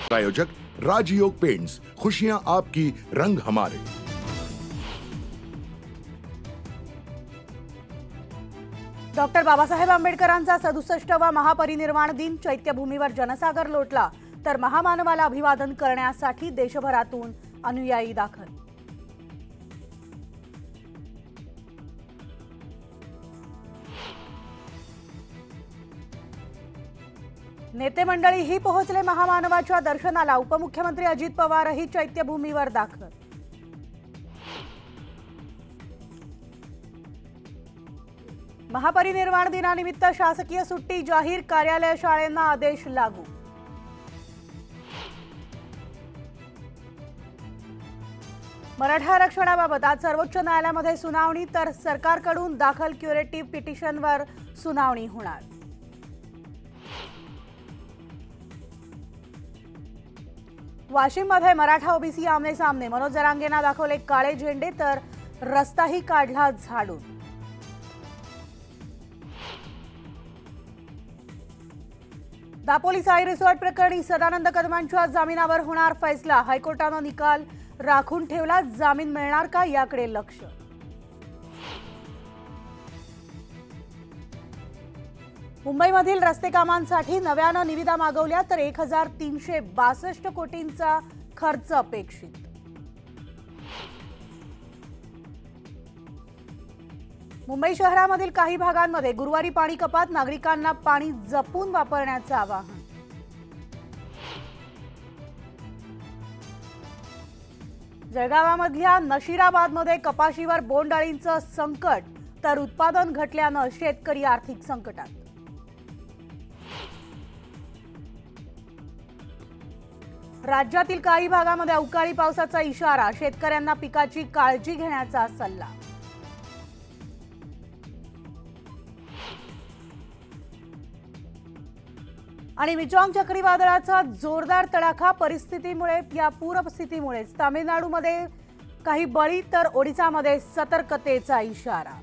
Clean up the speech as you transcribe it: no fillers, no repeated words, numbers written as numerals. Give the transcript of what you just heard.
प्रायोजक राजयोग पेंट्स, खुशियां आपकी, रंग हमारे। डॉक्टर बाबासाहेब आंबेडकरांचा 67वा महापरिनिर्वाण दिन चैत्यभूमीवर जनसागर लोटला, तर महामानवाला अभिवादन करण्यासाठी देशभरातून अनुयायी दाखल। नेते मंडळीही पोहोचले महामानवाच्या दर्शनाला। उपमुख्यमंत्री अजित पवारही चैत्यभूमीवर दाखल। महापरिनिर्वाण दिनानिमित्त शासकीय सुट्टी जाहीर, कार्यालय शाळांना आदेश लागू। मराठा आरक्षणाबाबत आज सर्वोच्च न्यायालयामध्ये सुनावणी, तर सरकारकडून दाखल क्युरेटिव्ह पिटिशनवर सुनावणी होणार। वाशिममध्ये मराठा ओबीसी आमने सामने, मनोज जरांगेंना दाखवले काळे झेंडे, तर रस्ताही काढला झाडून। दापोली साई रिसॉर्ट प्रकरणी सदानंद कदमांच्या जामिनावर होणार फैसला। हायकोर्टाने निकाल राखून ठेवला, जामीन मिळणार का याकडे लक्ष। मुंबईमधील रस्ते कामांसाठी नव्याने निविदा मागवल्या, तर 1362 कोटींचा खर्च अपेक्षित। मुंबई शहरामधील काही भागांमध्ये गुरुवारी पाणी कपात, नागरिकांना पाणी जपून वापरण्याचे आवाहन। जळगावामधल्या नशिराबादमध्ये कपाशीवर बोंडअळींचं संकट, तर उत्पादन घटल्याने शेतकरी आर्थिक संकटात। राज्यातील काही भागामध्ये अवकाळी पावसाचा इशारा, शेतकऱ्यांना पिकाची काळजी घेण्याचा सल्ला। आणि मिचांग चक्रीवादळाचा जोरदार तडाखा, पूरस्थितीमुळे तामिळनाडूमध्ये काही बळी, तर ओडिशामध्ये सतर्कतेचा इशारा।